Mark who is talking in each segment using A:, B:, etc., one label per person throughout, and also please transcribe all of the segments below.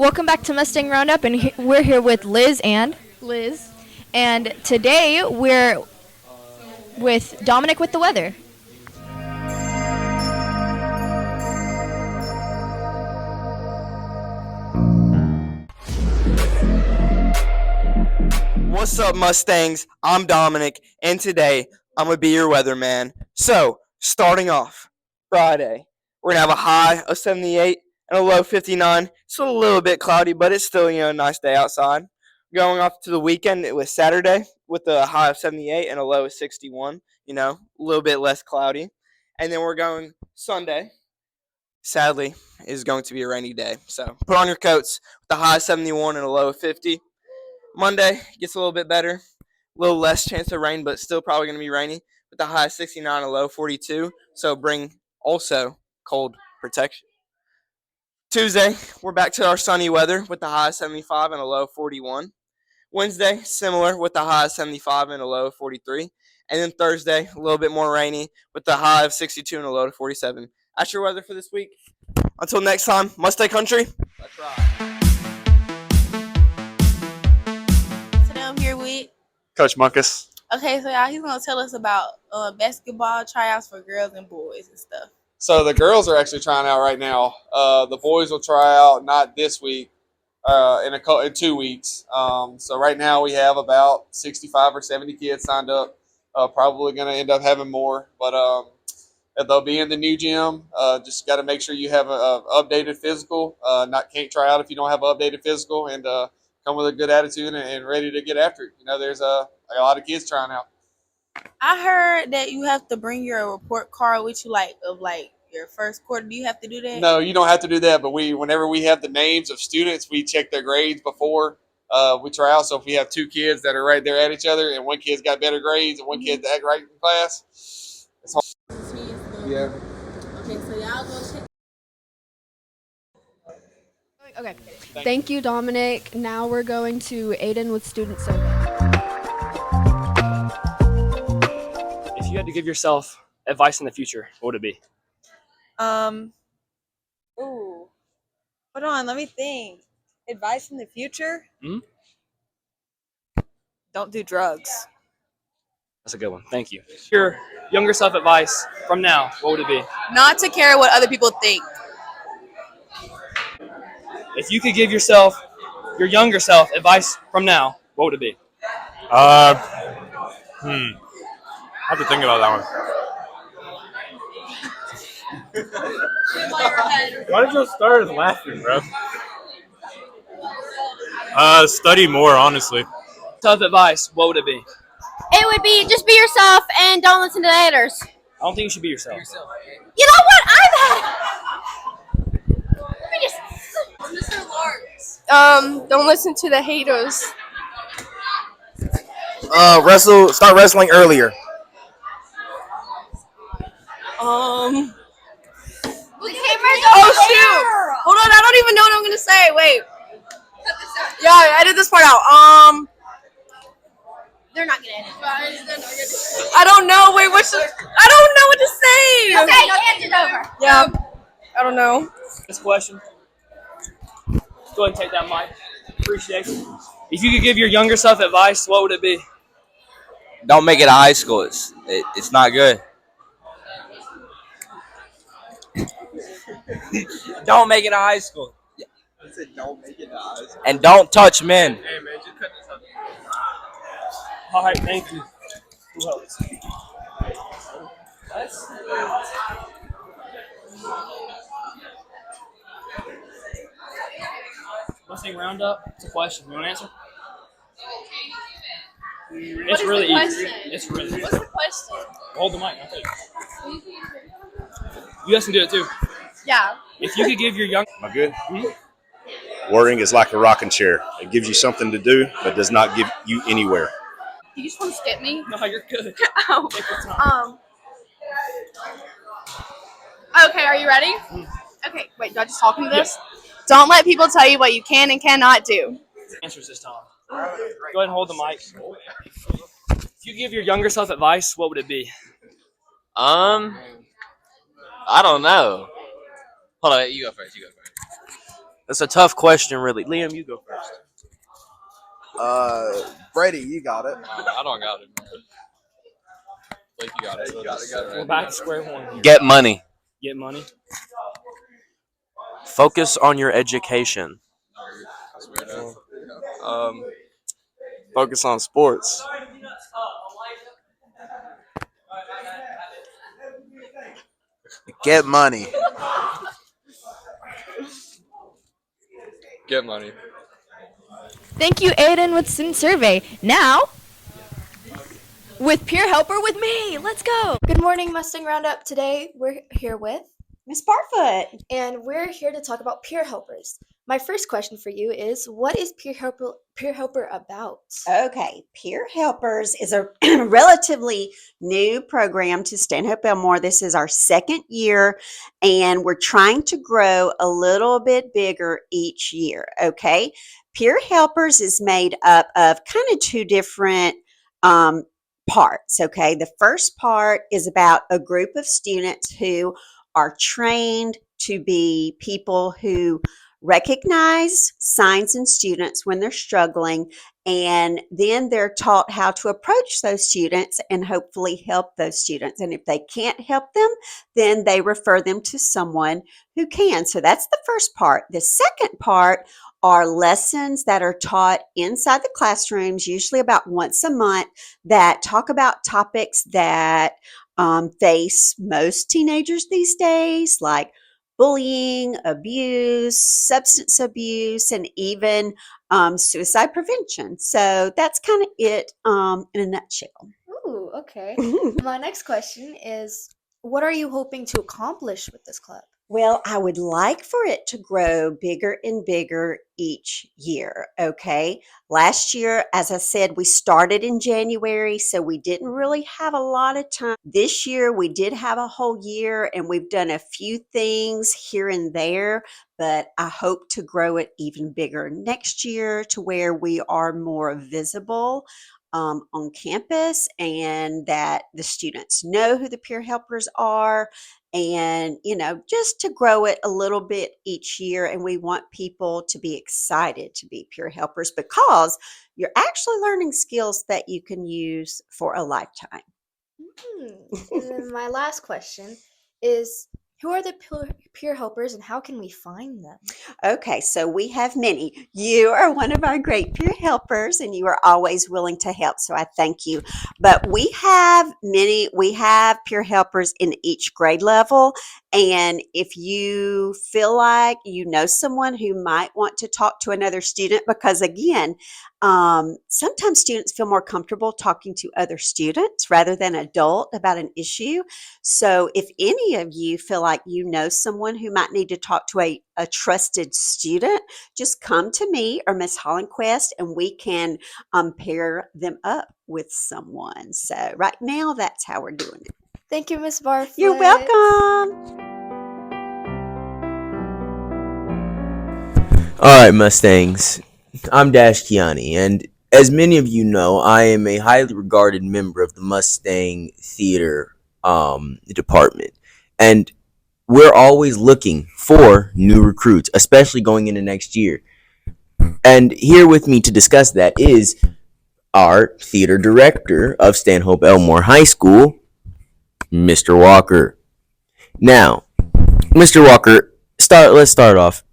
A: Welcome back to Mustang Roundup, and we're here with Liz and
B: Liz.
A: And today we're with Dominic with the weather.
C: What's up, Mustangs? I'm Dominic, and today I'm going to be your weatherman. So, starting off, Friday, we're going to have a high of 78 and a low of 59. It's a little bit cloudy, but it's still, a nice day outside. Going off to the weekend, it was Saturday with a high of 78 and a low of 61. A little bit less cloudy. And then we're going Sunday. Sadly, is going to be a rainy day. So, put on your coats with a high of 71 and a low of 50. Monday gets a little bit better. A little less chance of rain, but still probably going to be rainy with the high 69 and a low 42. So bring also cold protection. Tuesday, we're back to our sunny weather with the high 75 and a low 41. Wednesday, similar with the high 75 and a low 43. And then Thursday, a little bit more rainy with the high of 62 and a low of 47. That's your weather for this week. Until next time, Mustang Country. Let's ride.
B: I'm here with
D: Coach Munkus.
B: Okay, so y'all, he's gonna tell us about basketball tryouts for girls and boys and stuff.
D: So the girls are actually trying out right now. The boys will try out not this week, in 2 weeks. So right now we have about 65 or 70 kids signed up. Probably going to end up having more, but they'll be in the new gym. Just got to make sure you have an updated physical. Can't try out if you don't have an updated physical, and come with a good attitude and ready to get after it. There's a lot of kids trying out.
B: I heard that you have to bring your report card with you, of your first quarter. Do you have to do that?
D: No, you don't have to do that. But whenever we have the names of students, we check their grades before we try out. So if we have two kids that are right there at each other, and one kid's got better grades and one kid's act right in class, it's hard. Yeah.
B: Okay, so y'all go check.
A: Okay. Thank you, Dominic. Now we're going to Aiden with student survey.
E: If you had to give yourself advice in the future, what would it be?
F: Ooh. Hold on, let me think. Advice in the future?
E: Mm-hmm.
F: Don't do drugs.
E: That's a good one. Thank you. Your younger self advice from now, what would it be?
F: Not to care what other people think.
E: If you could give your younger self advice from now, what would it be?
G: I have to think about that one. Why did you start laughing, bro? Study more, honestly.
E: Self advice, what would it be?
H: It would be just be yourself and don't listen to the haters.
E: I don't think you should be yourself.
H: You know what?
F: Don't listen to the haters.
C: Start wrestling earlier.
H: The cameras
F: Oh shoot! Hold on, I don't even know what I'm gonna say. Wait. Yeah, edit this part out.
H: They're not gonna edit.
F: I don't know. Wait, I don't know what to say.
H: Okay, hand it over.
F: Yeah, I don't know.
E: This question. Go ahead and take that mic. Appreciate it. If you could give your younger self advice, what would it be?
C: Don't make it to high school. It's not good. Don't make it to high school. I said don't make it to high school. And don't touch men.
E: Hey man, just cut this up. All right, thank you. Who else? Mustang Roundup. It's a question. You want to answer? It's really easy. It's really easy.
F: What's the question?
E: Hold the mic. I'll take it. You guys can do it too.
F: Yeah.
E: If you could give your young...
G: Am I good? Worrying is like a rocking chair. It gives you something to do, but does not give you anywhere.
F: You just want to skip me?
E: No, you're good.
F: Oh.
E: Take your time.
F: Okay, are you ready? Okay, wait, do I just talk into this? Don't let people tell you what you can and cannot do.
E: Answers this time. Go ahead and hold the mic. If you give your younger self advice, what would it be?
I: I don't know. Hold on, you go first. That's a tough question, really. Liam, you go first.
J: Brady, you got it.
K: I don't got it. Like you got it. So
E: We're back to square one here.
I: Get money.
E: Get money.
I: Focus on your education.
K: That's weird. Focus on sports.
J: Get money.
K: Get money.
F: Thank you, Aiden, with student survey. Now, with peer helper with me. Let's go. Good morning, Mustang Roundup. Today we're here with
L: Miss Barfoot.
F: and we're here to talk about peer helpers. My first question for you is, what is peer helper about?
L: Okay, Peer Helpers is a relatively new program to Stanhope Elmore. This is our second year, and we're trying to grow a little bit bigger each year. Okay, Peer Helpers is made up of kind of two different parts. Okay, the first part is about a group of students who are trained to be people who recognize signs in students when they're struggling, and then they're taught how to approach those students and hopefully help those students. And if they can't help them, then they refer them to someone who can. So that's the first part. The second part are lessons that are taught inside the classrooms, usually about once a month, that talk about topics that face most teenagers these days, like bullying, abuse, substance abuse, and even suicide prevention. So that's kind of it in a nutshell.
F: Ooh, okay. My next question is, what are you hoping to accomplish with this club?
L: Well, I would like for it to grow bigger and bigger each year. Okay. Last year, as I said, we started in January, so we didn't really have a lot of time. This year, we did have a whole year, and we've done a few things here and there, but I hope to grow it even bigger next year to where we are more visible on campus, and that the students know who the peer helpers are, and just to grow it a little bit each year. And we want people to be excited to be peer helpers because you're actually learning skills that you can use for a lifetime.
F: And then my last question is, who are the peer helpers and how can we find them?
L: Okay, so we have many. You are one of our great peer helpers, and you are always willing to help, so I thank you. But we have peer helpers in each grade level, and if you feel like you know someone who might want to talk to another student, because again, sometimes students feel more comfortable talking to other students rather than adult about an issue. So if any of you feel like you know someone who might need to talk to a trusted student, just come to me or Miss Hollenquest, and we can pair them up with someone. So right now, that's how we're doing it.
F: Thank you, Miss Barfoot.
L: You're welcome.
M: All right, Mustangs. I'm Dash Kiani, and as many of you know, I am a highly regarded member of the Mustang Theater department, and we're always looking for new recruits, especially going into next year. And here with me to discuss that is our theater director of Stanhope Elmore High School, Mr. Walker. Now, Mr. Walker, let's start off.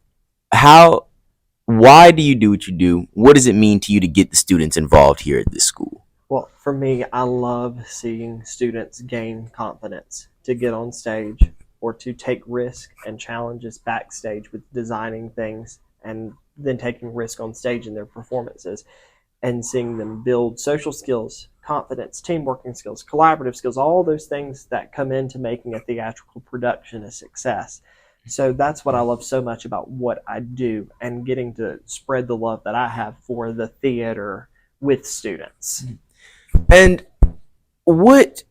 M: Why do you do what you do? What does it mean to you to get the students involved here at this school?
N: Well, for me, I love seeing students gain confidence to get on stage or to take risk and challenges backstage with designing things and then taking risk on stage in their performances, and seeing them build social skills, confidence, team working skills, collaborative skills, all those things that come into making a theatrical production a success. So that's what I love so much about what I do, and getting to spread the love that I have for the theater with students.
M: And what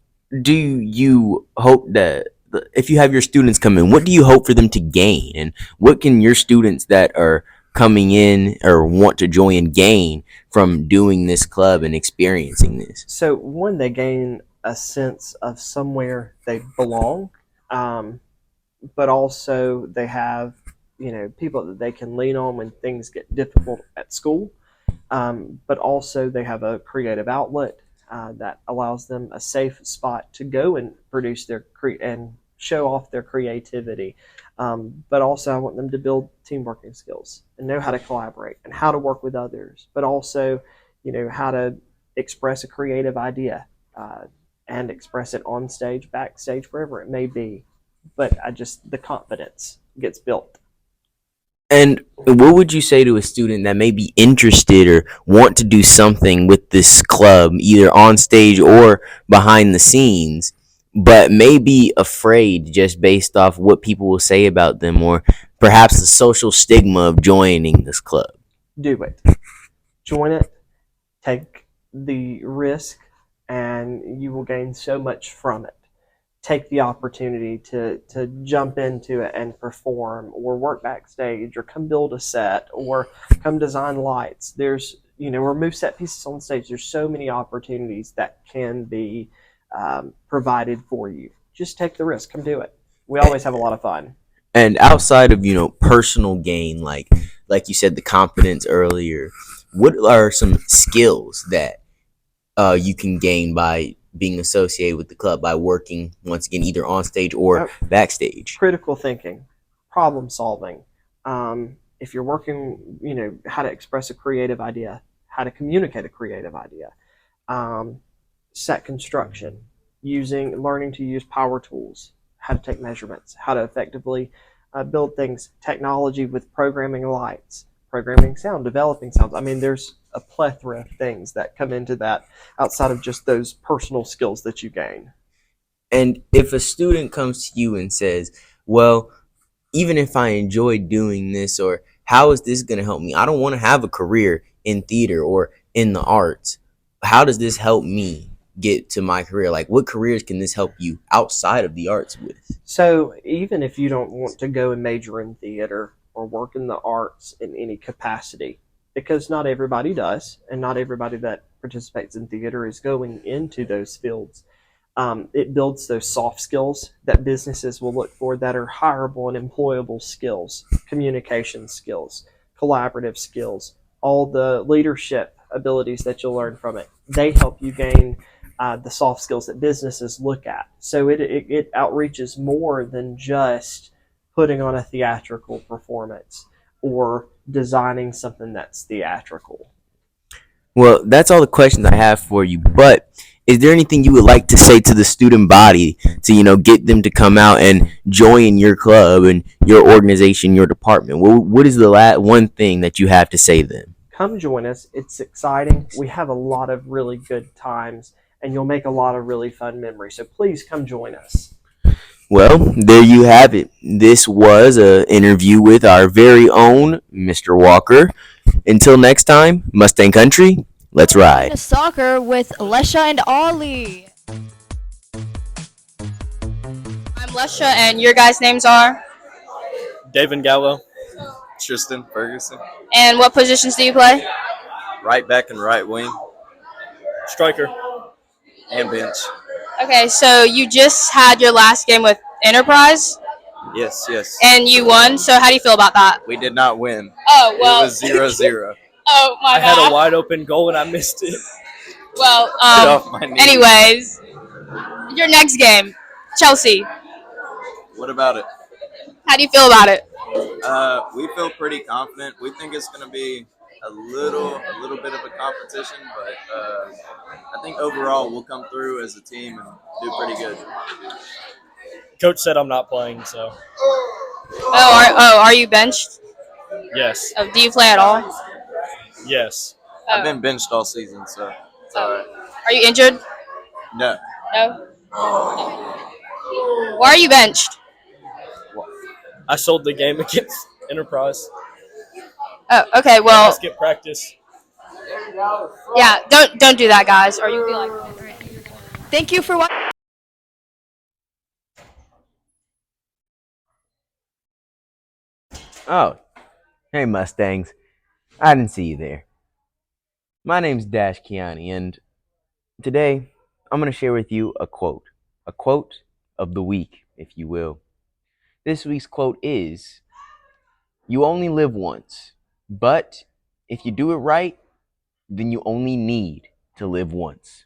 M: do you hope that, if you have your students come in, what do you hope for them to gain? And what can your students that are coming in or want to join gain from doing this club and experiencing this?
N: So one, they gain a sense of somewhere they belong, but also they have people that they can lean on when things get difficult at school. But also they have a creative outlet that allows them a safe spot to go and produce and show off their creativity. But also, I want them to build team working skills and know how to collaborate and how to work with others, but also, how to express a creative idea and express it on stage, backstage, wherever it may be. But the confidence gets built.
M: And what would you say to a student that may be interested or want to do something with this club, either on stage or behind the scenes, but may be afraid just based off what people will say about them, or perhaps the social stigma of joining this club?
N: Do it. Join it. Take the risk, and you will gain so much from it. Take the opportunity to jump into it and perform, or work backstage, or come build a set, or come design lights. There's, or move set pieces on stage. There's so many opportunities that can be provided for you. Just take the risk. Come do it. We always have a lot of fun.
M: And outside of personal gain, like you said, the confidence earlier, what are some skills that you can gain by being associated with the club, by working once again either on stage or backstage?
N: Critical thinking, problem solving. If you're working, how to express a creative idea, how to communicate a creative idea. Set construction, learning to use power tools, how to take measurements, how to effectively build things, technology with programming lights, programming sound, developing sounds. I mean, there's a plethora of things that come into that outside of just those personal skills that you gain.
M: And if a student comes to you and says, well, even if I enjoy doing this, or how is this going to help me? I don't want to have a career in theater or in the arts. How does this help me get to my career? Like, what careers can this help you outside of the arts with?
N: So even if you don't want to go and major in theater or work in the arts in any capacity, because not everybody does, and not everybody that participates in theater is going into those fields. It builds those soft skills that businesses will look for, that are hireable and employable skills, communication skills, collaborative skills, all the leadership abilities that you'll learn from it. They help you gain the soft skills that businesses look at. So it outreaches more than just putting on a theatrical performance or designing something that's theatrical.
M: Well, that's all the questions I have for you, but is there anything you would like to say to the student body to, get them to come out and join your club and your organization, your department? What is the one thing that you have to say to them?
N: Come join us. It's exciting. We have a lot of really good times, and you'll make a lot of really fun memories. So please come join us.
M: Well, there you have it. This was an interview with our very own Mr. Walker. Until next time, Mustang Country, let's ride.
F: Soccer with Lesha and Ollie.
H: I'm Lesha, and your guys' names are?
I: David Gallo.
K: Tristan Ferguson.
H: And what positions do you play?
K: Right back and right wing.
I: Striker.
K: And bench.
H: Okay, so you just had your last game with Enterprise?
K: Yes.
H: And you won, so how do you feel about that?
K: We did not win.
H: Oh, well.
K: It was 0-0.
H: Oh, my
I: I
H: bad.
I: had a wide open goal and I missed it.
H: Well,
K: off my knee.
H: anyways, your next game, Chelsea.
K: What about it?
H: How do you feel about it?
K: We feel pretty confident. We think it's going to be a little bit of a competition, but I think overall we'll come through as a team and do pretty good.
I: Coach said I'm not playing, so.
H: Are you benched?
I: Yes.
H: Oh, do you play at all?
I: Yes.
K: I've been benched all season, so it's all right.
H: Are you injured?
K: No.
H: No. Why are you benched?
I: I sold the game against Enterprise.
H: Oh, okay. Well,
I: Let's get practice.
H: yeah. Don't do that, guys, or you'll be like.
F: Thank you for watching.
M: Oh, hey Mustangs. I didn't see you there. My name's Dash Kiani, and today I'm going to share with you a quote of the week, if you will. This week's quote is, You only live once, but if you do it right, then you only need to live once.